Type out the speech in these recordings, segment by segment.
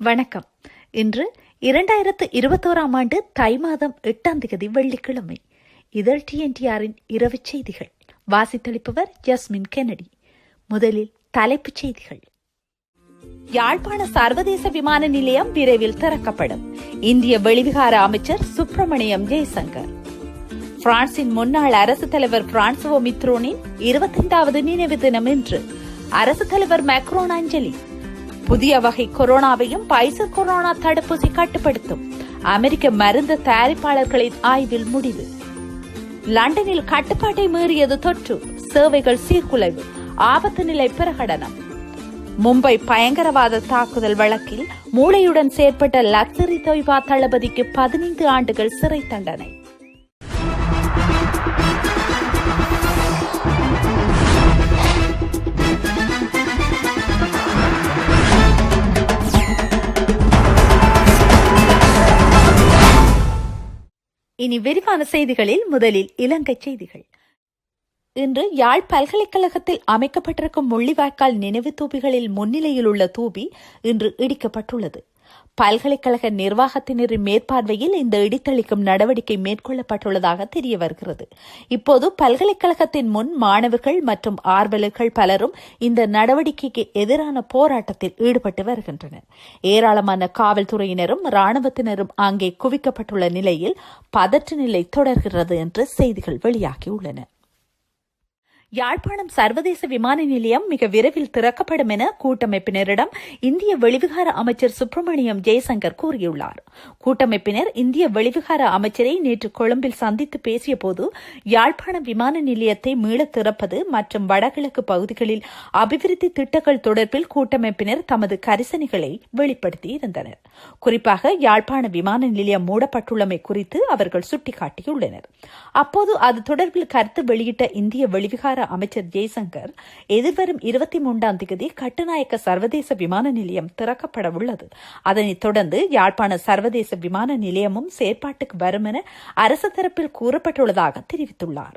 வணக்கம். இன்று 2021 ஆண்டு தை மாதம் 8 வெள்ளிக்கிழமை. இதழ் TNTRின் இரவு செய்திகள் வாசித்தளிப்பவர் ஜஸ்மின் கென்னடி. முதலில் தலைப்புச் செய்திகள். யாழ்ப்பாண சர்வதேச விமான நிலையம் விரைவில் திறக்கப்படும். இந்திய வெளிவிகார அமைச்சர் சுப்பிரமணியம் ஜெய்சங்கர். பிரான்சின் முன்னாள் அரசு தலைவர் பிரான்சுவோ மித்ரோனின் 25வது நினைவு தினம் இன்று. அரசு தலைவர் மேக்ரோன் அஞ்சலி. புதிய வகை கொரோனாவையும் பைசர் கொரோனா தடுப்பூசி கட்டுப்படுத்தும். அமெரிக்க மருந்து தயாரிப்பாளர்களின் ஆய்வில் முடிவு. லண்டனில் கட்டுப்பாட்டை மீறியது தொற்று, சேவைகள் சீர்குலைவு, ஆபத்து நிலை பிரகடனம். மும்பை பயங்கரவாத தாக்குதல் வழக்கில் மூளையுடன் செயற்பட்ட லக்ஸரி தொய்பா தளபதிக்கு 15 ஆண்டுகள் சிறை தண்டனை. இனி விரிவான செய்திகளில் முதலில் இலங்கை செய்திகள். இன்று யாழ் பல்கலைக்கழகத்தில் அமைக்கப்பட்டிருக்கும் முள்ளிவாய்க்கால் நினைவு தூபிகளில் முன்னிலையில் உள்ள தூபி இன்று இடிக்கப்பட்டுள்ளது. பல்கலைக்கழக நிர்வாகத்தினரின் மேற்பார்வையில் இந்த இடித்தளிக்கும் நடவடிக்கை மேற்கொள்ளப்பட்டுள்ளதாக தெரிய வருகிறது. இப்போது பல்கலைக்கழகத்தின் முன் மாணவர்கள் மற்றும் ஆர்வலர்கள் பலரும் இந்த நடவடிக்கைக்கு எதிரான போராட்டத்தில் ஈடுபட்டு வருகின்றனர். ஏராளமான காவல்துறையினரும் ராணுவத்தினரும் அங்கே குவிக்கப்பட்டுள்ள நிலையில் பதற்ற நிலை தொடர்கிறது என்று செய்திகள் வெளியாகியுள்ளன. யாழ்ப்பாணம் சர்வதேச விமான நிலையம் மிக விரைவில் திறக்கப்படும் என கூட்டமைப்பினரிடம் இந்திய வெளிவிகார அமைச்சர் சுப்பிரமணியம் ஜெய்சங்கர் கூறியுள்ளார். கூட்டமைப்பினர் இந்திய வெளிவிகார அமைச்சரை நேற்று கொழும்பில் சந்தித்து பேசிய போது யாழ்ப்பாணம் விமான நிலையத்தை மீள திறப்பது மற்றும் வடகிழக்கு பகுதிகளில் அபிவிருத்தி திட்டங்கள் தொடர்பில் கூட்டமைப்பினர் தமது கரிசனைகளை வெளிப்படுத்தியிருந்தனர். குறிப்பாக யாழ்ப்பாண விமான நிலையம் மூடப்பட்டுள்ளமை குறித்து அவர்கள் சுட்டிக்காட்டியுள்ளனர். அப்போது அது தொடர்பில் கருத்து வெளியிட்ட இந்திய வெளிவிகார அமைச்சர் ஜெய்சங்கர் எதிர்வரும் 23 கட்டுநாயக்க சர்வதேச விமான நிலையம் திறக்கப்பட உள்ளது. அதனைத் தொடர்ந்து யாழ்ப்பாண சர்வதேச விமான நிலையமும் செயற்பாட்டுக்கு வரும் என அரசு தரப்பில் கூறப்பட்டுள்ளதாக தெரிவித்துள்ளார்.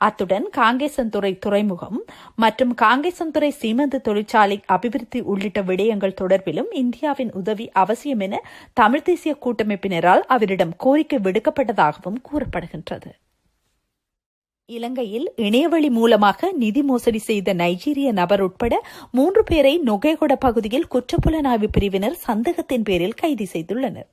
அத்துடன் காங்கேசன்துறை துறைமுகம் மற்றும் காங்கேசன்துறை சீமெந்து தொழிற்சாலை அபிவிருத்தி உள்ளிட்ட விடயங்கள் தொடர்பிலும் இந்தியாவின் உதவி அவசியம் என தமிழ் தேசிய கூட்டமைப்பினரால் அவரிடம் கோரிக்கை விடுக்கப்பட்டதாகவும் கூறப்படுகின்றது. இலங்கையில் இணையவழி மூலமாக நிதி மோசடி செய்த நைஜீரிய நபர் உட்பட 3 பேரை நொகேகொட பகுதியில் குற்றப்புலனாய்வு பிரிவினர் சந்தேகத்தின் பேரில் கைது செய்துள்ளனர்.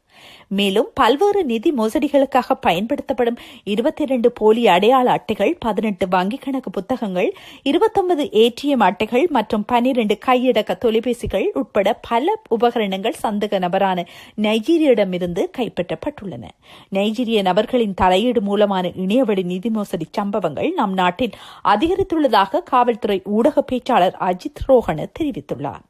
மேலும் பல்வேறு நிதி மோசடிகளுக்காக பயன்படுத்தப்படும் 22 போலி அடையாள அட்டைகள், 18 வங்கிக் கணக்கு புத்தகங்கள், 29 ATM அட்டைகள் மற்றும் 12 கையடக்க தொலைபேசிகள் உட்பட பல உபகரணங்கள் சந்தேக நபரான நைஜீரியிடமிருந்து கைப்பற்றப்பட்டுள்ளன. நைஜீரிய நபர்களின் தலையீடு மூலமான இணையவழி நிதி மோசடி சம்பவங்கள் நம் நாட்டில் அதிகரித்துள்ளதாக காவல்துறை ஊடக பேச்சாளர் அஜித் ரோஹன தெரிவித்துள்ளார்.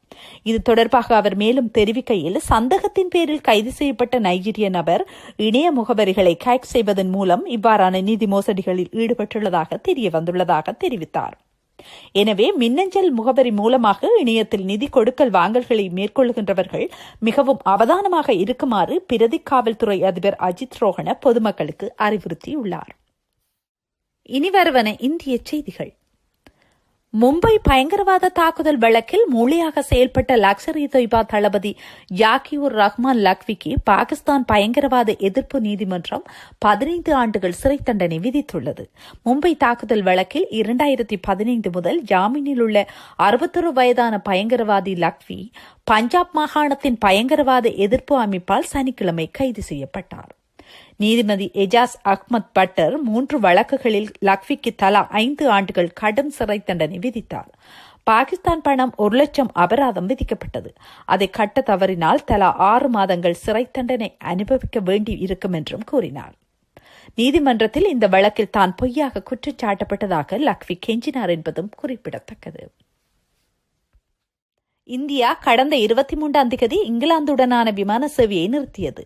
இது தொடர்பாக அவர் மேலும் தெரிவிக்கையில், சந்தேகத்தின் பேரில் கைது செய்யப்பட்ட நைஜீரிய நபர் இணைய முகவரிகளை ஹேக் செய்வதன் மூலம் இவ்வாறான நிதி மோசடிகளில் ஈடுபட்டுள்ளதாக தெரிய வந்துள்ளதாக தெரிவித்தார். எனவே மின்னஞ்சல் முகவரி மூலமாக இணையத்தில் நிதி கொடுக்கல் வாங்கல்களை மேற்கொள்கின்றவர்கள் மிகவும் அவதானமாக இருக்குமாறு பிரதி காவல்துறை அதிபர் அஜித் ரோஹன பொதுமக்களுக்கு அறிவுறுத்தியுள்ளார். இனி வருவன இந்திய செய்திகள். மும்பை பயங்கரவாத தாக்குதல் வழக்கில் மூளையாக செயல்பட்ட லக்ஸரி தொய்பா தளபதி யாகியுர் ரஹ்மான் லக்விக்கு பாகிஸ்தான் பயங்கரவாத எதிர்ப்பு நீதிமன்றம் 15 ஆண்டுகள் சிறை தண்டனை விதித்துள்ளது. மும்பை தாக்குதல் வழக்கில் 2015 முதல் ஜாமீனில் உள்ள 61 வயதான பயங்கரவாதி லக்வி பஞ்சாப் மாகாணத்தின் பயங்கரவாத எதிர்ப்பு அமைப்பால் சனிக்கிழமை கைது செய்யப்பட்டார். நீதிபதி எஜாஸ் அஹ்மத் பட்டர் 3 வழக்குகளில் லக்விக்கு தலா 5 ஆண்டுகள் கடும் சிறை தண்டனை விதித்தார். பாகிஸ்தான் பணம் 1 லட்சம் அபராதம் விதிக்கப்பட்டது. அதை கட்ட தவறினால் தலா 6 மாதங்கள் சிறை தண்டனை அனுபவிக்க வேண்டி இருக்கும் என்றும் கூறினார். நீதிமன்றத்தில் இந்த வழக்கில் தான் பொய்யாக குற்றச்சாட்டப்பட்டதாக லக்வி கெஞ்சினார் என்பதும் குறிப்பிடத்தக்கது. இந்தியா கடந்த 23 இங்கிலாந்துடனான விமான சேவையை நிறுத்தியது.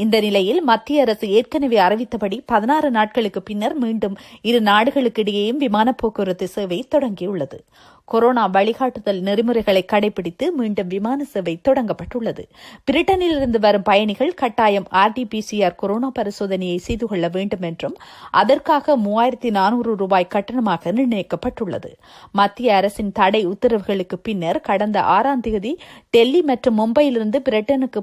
இந்த நிலையில் மத்திய அரசு ஏற்கனவே அறிவித்தபடி 16 நாட்களுக்கு பின்னர் மீண்டும் இரு நாடுகளுக்கிடையேயும் விமான போக்குவரத்து சேவை தொடங்கியுள்ளது. கொரோனா வழிகாட்டுதல் நெறிமுறைகளை கடைபிடித்து மீண்டும் விமான சேவை தொடங்கப்பட்டுள்ளது. பிரிட்டனில் இருந்து வரும் பயணிகள் கட்டாயம் RT-PCR கொரோனா பரிசோதனையை செய்து கொள்ள வேண்டும் என்றும் அதற்காக 3400 ரூபாய் கட்டணமாக நிர்ணயிக்கப்பட்டுள்ளது. மத்திய அரசின் தடை உத்தரவுகளுக்கு பின்னர் கடந்த 6ஆம் தேதி டெல்லி மற்றும் மும்பையிலிருந்து பிரிட்டனுக்கு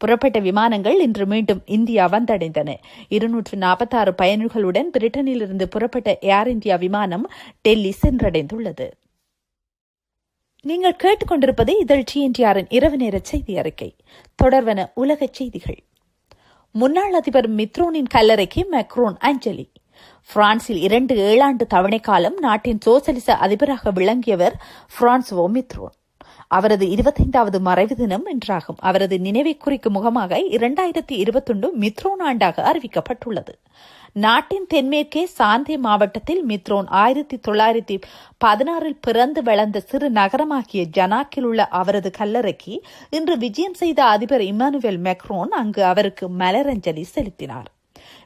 புறப்பட்ட விமானங்கள் இன்று மீண்டும் இந்தியா வந்தடைந்தன. 246 பயணிகளுடன் பிரிட்டனிலிருந்து புறப்பட்ட ஏர் இந்தியா விமானம் டெல்லி சென்றடைந்துள்ளது. நீங்கள் கேட்டுக்கொண்டிருப்பது இதழ் TNTRின் இரவு நேர செய்தி அறிக்கை. தொடர்வன உலக செய்திகள். முன்னாள் அதிபர் மித்ரோனின் கல்லறைக்கு மேக்ரோன் அஞ்சலி. பிரான்சில் 2 ஏழாண்டு தவணை காலம் நாட்டின் சோசலிச அதிபராக விளங்கியவர் பிரான்சுவோ மித்ரோன். அவரது 25வது மறைவு தினம் இன்றாகும். அவரது நினைவை குறிக்கும் முகமாக 2021 மித்ரோன் ஆண்டாக அறிவிக்கப்பட்டுள்ளது. நாட்டின் தென்மேற்கே சாந்தே மாவட்டத்தில் மித்ரோன் 1916 பிறந்து வளர்ந்த சிறு நகரமாகிய ஜனாக்கில் உள்ள அவரது கல்லறைக்கு இன்று விஜயம் செய்த அதிபர் இம்மானுவேல் மேக்ரோன் அங்கு அவருக்கு மலரஞ்சலி செலுத்தினார்.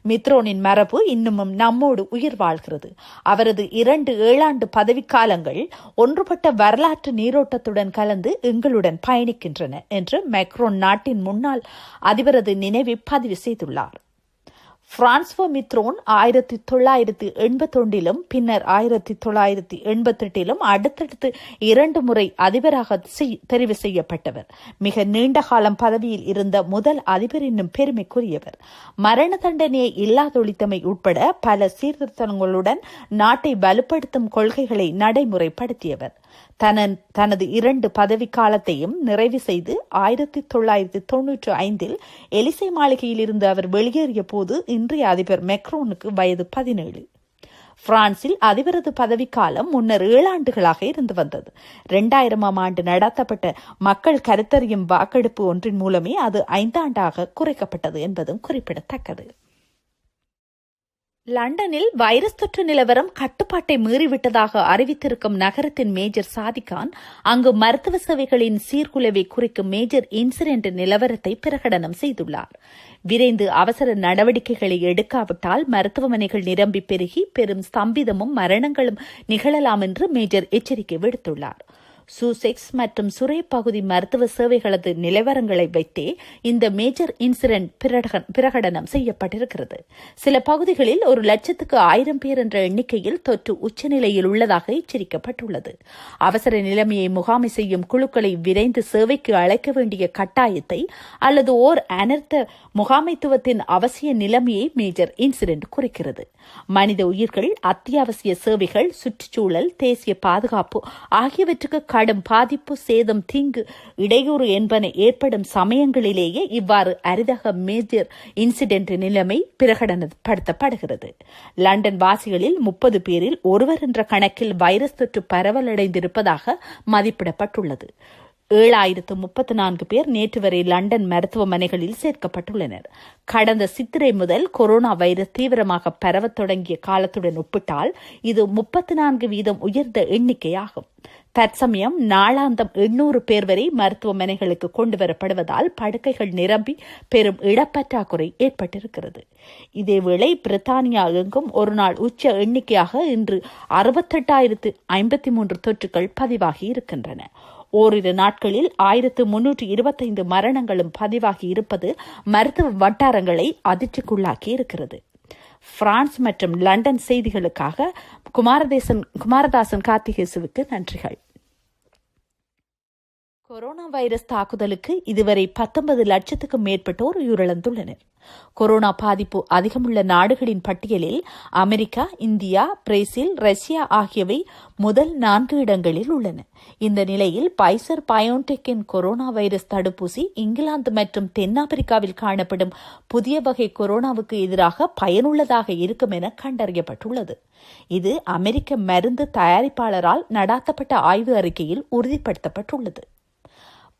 மித்ரோனின் மரபு இன்னமும் நம்மோடு உயிர் வாழ்கிறது. அவரது 2 ஏழாண்டு பதவிக்காலங்கள் ஒன்றுபட்ட வரலாற்று நீரோட்டத்துடன் கலந்து எங்களுடன் பயணிக்கின்றன என்று மேக்ரோன் நாட்டின் முன்னாள் அதிபரது நினைவை பதிவு செய்துள்ளார். பிரான்சுவோ மித்ரோன் 1981 பின்னர் 1988 அடுத்தடுத்து 2 முறை அதிபராக தெரிவு செய்யப்பட்டவர். மிக நீண்ட காலம் பதவியில் இருந்த முதல் அதிபர் என்னும் பெருமைக்குரியவர். மரண தண்டனையை இல்லாதொழித்தமை உட்பட பல சீர்திருத்தங்களுடன் நாட்டை வலுப்படுத்தும் கொள்கைகளை நடைமுறைப்படுத்தியவர். தனது 2 பதவிக்காலத்தையும் நிறைவு செய்து 1995 எலிசே மாளிகையில் இருந்து அவர் வெளியேறிய போது இன்றைய அதிபர் மேக்ரோனுக்கு வயது 17. பிரான்சில் அதிபரது பதவிக்காலம் முன்னர் 7 ஆண்டுகளாக இருந்து வந்தது. 2000ஆம் ஆண்டு நடத்தப்பட்ட மக்கள் கருத்தறியும் வாக்கெடுப்பு ஒன்றின் மூலமே அது 5 ஆண்டாக குறைக்கப்பட்டது என்பதும் குறிப்பிடத்தக்கது. லண்டனில் வைரஸ் தொற்று நிலவரம் கட்டுப்பாட்டை மீறிவிட்டதாக அறிவித்திருக்கும் நகரத்தின் மேஜர் சாதிகான் அங்கு மருத்துவ சேவைகளின் சீர்குலைவை குறிக்கும் மேஜர் இன்சிடென்ட் நிலவரத்தை பிரகடனம் செய்துள்ளார். விரைந்து அவசர நடவடிக்கைகளை எடுக்காவிட்டால் மருத்துவமனைகள் நிரம்பி பெருகி பெரும் ஸ்தம்பிதமும் மரணங்களும் நிகழலாம் என்று மேஜர் எச்சரிக்கை விடுத்துள்ளார். சூசெக்ஸ் மற்றும் சுரே பகுதி மருத்துவ சேவைகளது நிலவரங்களை வைத்தே இந்த மேஜர் இன்சிடென்ட் பிரகடனம் செய்யப்பட்டிருக்கிறது. சில பகுதிகளில் 100,000 பேர் என்ற எண்ணிக்கையில் தொற்று உச்சநிலையில் உள்ளதாக எச்சரிக்கப்பட்டுள்ளது. அவசர நிலைமையை முகாமை செய்யும் குழுக்களை விரைந்து சேவைக்கு அழைக்க வேண்டிய கட்டாயத்தை அல்லது ஓர் அனர்த்த முகாமைத்துவத்தின் அவசிய நிலைமையை மேஜர் இன்சிடென்ட் குறிக்கிறது. மனித உயிர்கள், அத்தியாவசிய சேவைகள், சுற்றுச்சூழல், தேசிய பாதுகாப்பு ஆகியவற்றுக்கு கடும் பாதிப்பு, சேதம், தீங்கு, இடையூறு என்பன ஏற்படும் சமயங்களிலேயே இவ்வாறு அரிதாக மேஜர் இன்சிடென்ட் நிலைமை பிரகடனப்படுத்தப்படுகிறது. லண்டன் வாசிகளில் 30 பேரில் ஒருவர் என்ற கணக்கில் வைரஸ் தொற்று பரவலடைந்திருப்பதாக மதிப்பிடப்பட்டுள்ளது. 7034 பேர் நேற்று வரை லண்டன் மருத்துவமனைகளில் சேர்க்கப்பட்டுள்ளனர். கடந்த சித்திரை முதல் கொரோனா வைரஸ் தீவிரமாக பரவத் தொடங்கிய காலத்துடன் ஒப்பிட்டால் இது 34% உயர்ந்த எண்ணிக்கையாகும். தற்சமயம் நாளாந்தம் 800 பேர் வரை மருத்துவமனைகளுக்கு கொண்டுவரப்படுவதால் படுக்கைகள் நிரம்பி பெரும் இடப்பற்றாக்குறை ஏற்பட்டிருக்கிறது. இதேவேளை பிரித்தானியா எங்கும் ஒருநாள் உச்ச எண்ணிக்கையாக இன்று 68,053 தொற்றுகள் பதிவாகி இருக்கின்றன. ஓரிரு நாட்களில் 1325 மரணங்களும் பதிவாகி இருப்பது மருத்துவ வட்டாரங்களை அதிர்ச்சிக்குள்ளாக்கி இருக்கிறது. பிரான்ஸ் மற்றும் லண்டன் செய்திகளுக்காக குமாரதாசன் கார்த்திகேசுவுக்கு நன்றிகள். கொரோனா வைரஸ் தாக்குதலுக்கு இதுவரை 19 லட்சத்துக்கும் மேற்பட்டோர் உயிரிழந்துள்ளனர். கொரோனா பாதிப்பு அதிகமுள்ள நாடுகளின் பட்டியலில் அமெரிக்கா, இந்தியா, பிரேசில், ரஷ்யா ஆகியவை முதல் 4 இடங்களில் உள்ளன. இந்த நிலையில் பைசர் பயோன்டெக்கின் கொரோனா வைரஸ் தடுப்பூசி இங்கிலாந்து மற்றும் தென்னாப்பிரிக்காவில் காணப்படும் புதிய வகை கொரோனாவுக்கு எதிராக பயனுள்ளதாக இருக்கும் என கண்டறியப்பட்டுள்ளது. இது அமெரிக்க மருந்து தயாரிப்பாளரால் நடாத்தப்பட்ட ஆய்வு அறிக்கையில் உறுதிப்படுத்தப்பட்டுள்ளது.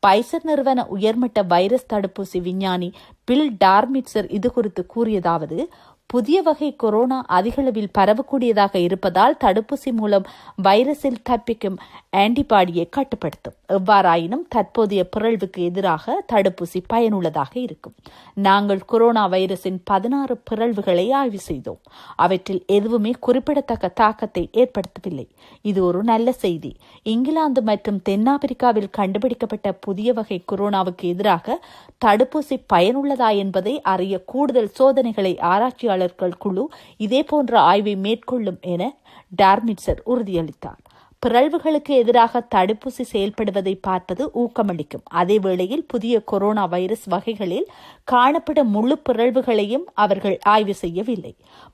பைசர் நிறுவன உயர்மட்ட வைரஸ் தடுப்பூசி விஞ்ஞானி பில் டார்மிட்சர் இதுகுறித்து கூறியதாவது: புதிய வகை கொரோனா அதிகளவில் பரவக்கூடியதாக இருப்பதால் தடுப்பூசி மூலம் வைரஸில் தப்பிக்கும் ஆன்டிபாடியை கட்டுப்படுத்தும். எவ்வாறாயினும் தற்போதைய பிறழ்வுக்கு எதிராக தடுப்பூசி பயனுள்ளதாக இருக்கும். நாங்கள் கொரோனா வைரஸின் 16 பிறழ்வுகளை ஆய்வு செய்தோம். அவற்றில் எதுவுமே குறிப்பிடத்தக்க தாக்கத்தை ஏற்படுத்தவில்லை. இது ஒரு நல்ல செய்தி. இங்கிலாந்து மற்றும் தென்னாப்பிரிக்காவில் கண்டுபிடிக்கப்பட்ட புதிய வகை கொரோனாவுக்கு எதிராக தடுப்பூசி பயனுள்ளதா என்பதை அறிய கூடுதல் சோதனைகளை ஆராய்ச்சியாளர்கள் குழு இதேபோன்ற ஆய்வை மேற்கொள்ளும் என டார்மிட்சர் உறுதியளித்தார். பிறழ்வுகளுக்கு எதிராக தடுப்பூசி செயல்படுவதை பார்ப்பது ஊக்கமளிக்கும். அதேவேளையில் புதிய கொரோனா வைரஸ் வகைகளில் காணப்படும் முழு பிறழ்வுகளையும் அவர்கள் ஆய்வு செய்யவில்லை.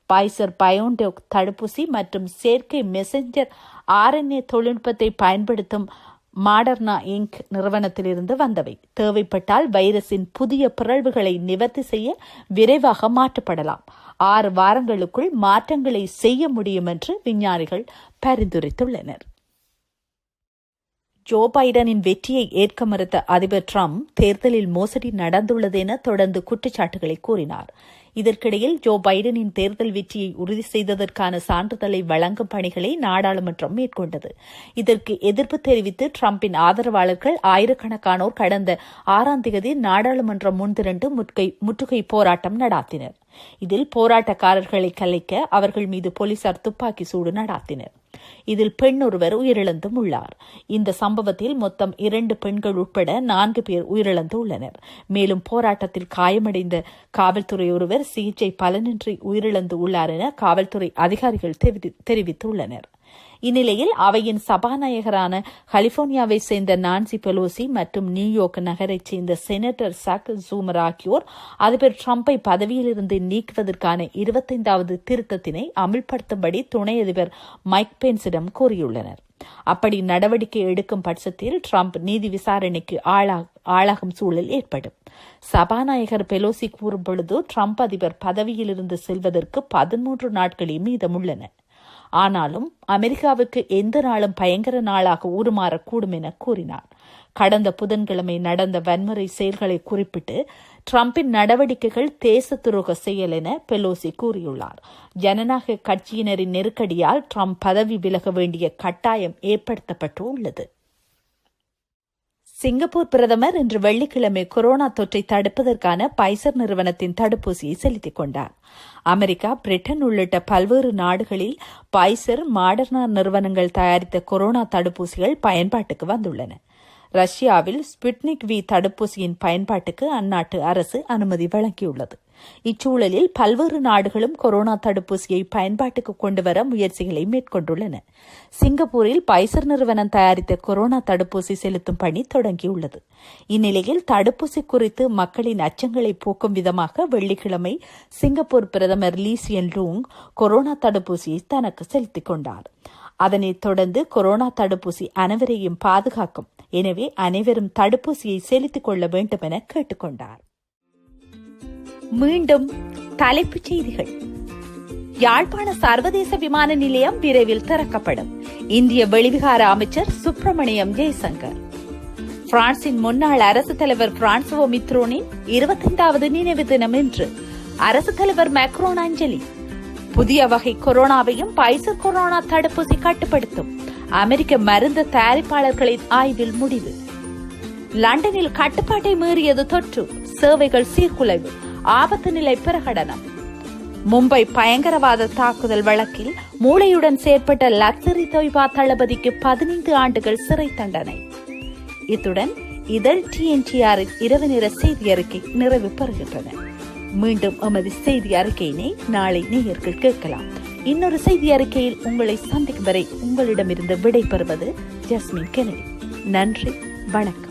பைசர் பயோன்டெக் தடுப்பூசி மற்றும் செயற்கை மெசஞ்சர் RNA தொழில்நுட்பத்தை பயன்படுத்தும் மாடர்னா இன்க் நிறுவனத்திலிருந்து வந்தவை. தேவைப்பட்டால் வைரஸின் புதிய பிறழ்வுகளை நிவர்த்தி செய்ய விரைவாக மாற்றப்படலாம். 6 வாரங்களுக்குள் மாற்றங்களை செய்ய முடியும் என்று விஞ்ஞானிகள் பரிந்துரைத்துள்ளனர். ஜோ பைடனின் வெற்றியை ஏற்க மறுத்த அதிபர் டிரம்ப் தேர்தலில் மோசடி நடந்துள்ளது என தொடர்ந்து குற்றச்சாட்டுகளை கூறினார். இதற்கிடையில் ஜோ பைடனின் தேர்தல் வெற்றியை உறுதி செய்ததற்கான சான்றிதழை வழங்கும் பணிகளை நாடாளுமன்றம் மேற்கொண்டது. இதற்கு எதிர்ப்பு தெரிவித்து டிரம்பின் ஆதரவாளர்கள் ஆயிரக்கணக்கானோர் கடந்த 6ஆம் தேதி நாடாளுமன்றம் முன்திரண்டு முற்றுகை போராட்டம் நடாத்தினர். இதில் போராட்டக்காரர்களை கலைக்க அவர்கள் மீது போலீசார் துப்பாக்கி சூடு நடாத்தினர். இதில் பெண் ஒருவர் உயிரிழந்தும் உள்ளார். இந்த சம்பவத்தில் மொத்தம் 2 பெண்கள் உட்பட 4 பேர் உயிரிழந்து உள்ளனர். மேலும் போராட்டத்தில் காயமடைந்த காவல்துறை ஒருவர் சிகிச்சை பலனின்றி உயிரிழந்து உள்ளார் என காவல்துறை அதிகாரிகள் தெரிவித்துள்ளனர். இந்நிலையில் அவையின் சபாநாயகரான கலிபோர்னியாவை சேர்ந்த நான்சி பெலோசி மற்றும் நியூயார்க் நகரைச் சேர்ந்த செனட்டர் சக் ஜூமர் ஆகியோர் அதிபர் டிரம்பை பதவியிலிருந்து நீக்குவதற்கான 25வது திருத்தத்தினை அமல்படுத்தும்படி துணை அதிபர் மைக் பென்ஸிடம் கோரியுள்ளனர். அப்படி நடவடிக்கை எடுக்கும் பட்சத்தில் டிரம்ப் நீதி விசாரணைக்கு ஆளாகும் சூழல் ஏற்படும். சபாநாயகர் பெலோசி கூறும்பொழுது டிரம்ப் அதிபர் பதவியிலிருந்து செல்வதற்கு 13 நாட்களே மீதமுள்ளன. ஆனாலும் அமெரிக்காவுக்கு எந்த நாளும் பயங்கர நாளாக உருமாறக்கூடும் என கூறினார். கடந்த புதன்கிழமை நடந்த வன்முறை செயல்களை குறிப்பிட்டு டிரம்பின் நடவடிக்கைகள் தேச துரோக செயல் என பெலோசி கூறியுள்ளார். ஜனநாயக கட்சியினரின் நெருக்கடியால் டிரம்ப் பதவி விலக வேண்டிய கட்டாயம் ஏற்படுத்தப்பட்டு உள்ளது. சிங்கப்பூர் பிரதமர் இன்று வெள்ளிக்கிழமை கொரோனா தொற்றை தடுப்பதற்கான பைசர் நிறுவனத்தின் தடுப்பூசியை செலுத்திக் கொண்டார். அமெரிக்கா, பிரிட்டன் உள்ளிட்ட பல்வேறு நாடுகளில் பைசர், மாடர்னா நிறுவனங்கள் தயாரித்த கொரோனா தடுப்பூசிகள் பயன்பாட்டுக்கு வந்துள்ளன. ரஷ்யாவில் ஸ்புட்னிக் V தடுப்பூசியின் பயன்பாட்டுக்கு அந்நாட்டு அரசு அனுமதி வழங்கியுள்ளது. இச்சூழலில் பல்வேறு நாடுகளும் கொரோனா தடுப்பூசியை பயன்பாட்டுக்கு கொண்டுவர முயற்சிகளை மேற்கொண்டுள்ளன. சிங்கப்பூரில் பைசர் நிறுவனம் தயாரித்த கொரோனா தடுப்பூசி செலுத்தும் பணி தொடங்கியுள்ளது. இந்நிலையில் தடுப்பூசி குறித்து மக்களின் அச்சங்களை போக்கும் விதமாக வெள்ளிக்கிழமை சிங்கப்பூர் பிரதமர் லீ சியன் லூங் கொரோனா தடுப்பூசியை தனக்கு செலுத்திக் கொண்டார். அதனைத் தொடர்ந்து கொரோனா தடுப்பூசி அனைவரையும் பாதுகாக்கும், எனவே அனைவரும் தடுப்பூசியை செலுத்திக் கொள்ள வேண்டும் என கேட்டுக் கொண்டார். மீண்டும் தலைப்புச் செய்திகள். யாழ்ப்பாண சர்வதேச விமான நிலையம் விரைவில் திறக்கப்படும். இந்திய வெளிவிகார அமைச்சர் சுப்பிரமணியம் ஜெய்சங்கர். பிரான்சின் முன்னாள் அரசுத் தலைவர் பிரான்சுவோ மித்ரோனின் 25வது நினைவு தினம் இன்று. அரசுத் தலைவர் மேக்ரோன் அஞ்சலி. புதிய வகை கொரோனாவையும் பைசர் கொரோனா தடுப்பூசி கட்டுப்படுத்தும். அமெரிக்க மருந்து தயாரிப்பாளர்களின் ஆய்வில் முடிவு. லண்டனில் கட்டுப்பாட்டை மீறியது தொற்று, சேவைகள் சீர்குலைவு, ஆபத்து நிலை பிரகடனம். மும்பை பயங்கரவாத தாக்குதல் வழக்கில் மூளையுடன் செயற்பட்ட லக்ஸரி தொய்பா தளபதிக்கு 15 ஆண்டுகள் சிறை தண்டனை. இத்துடன் இதழ் TNTR இரவு நேர செய்தி அறிக்கை நிறைவு பெறுகின்றன. மீண்டும் எமது செய்தி அறிக்கையினை நாளை நேயர்கள் கேட்கலாம். இன்னொரு செய்தி அறிக்கையில் உங்களை சந்திக்கும் வரை உங்களிடமிருந்து விடை பெறுவது ஜஸ்மின் கெனடி. நன்றி, வணக்கம்.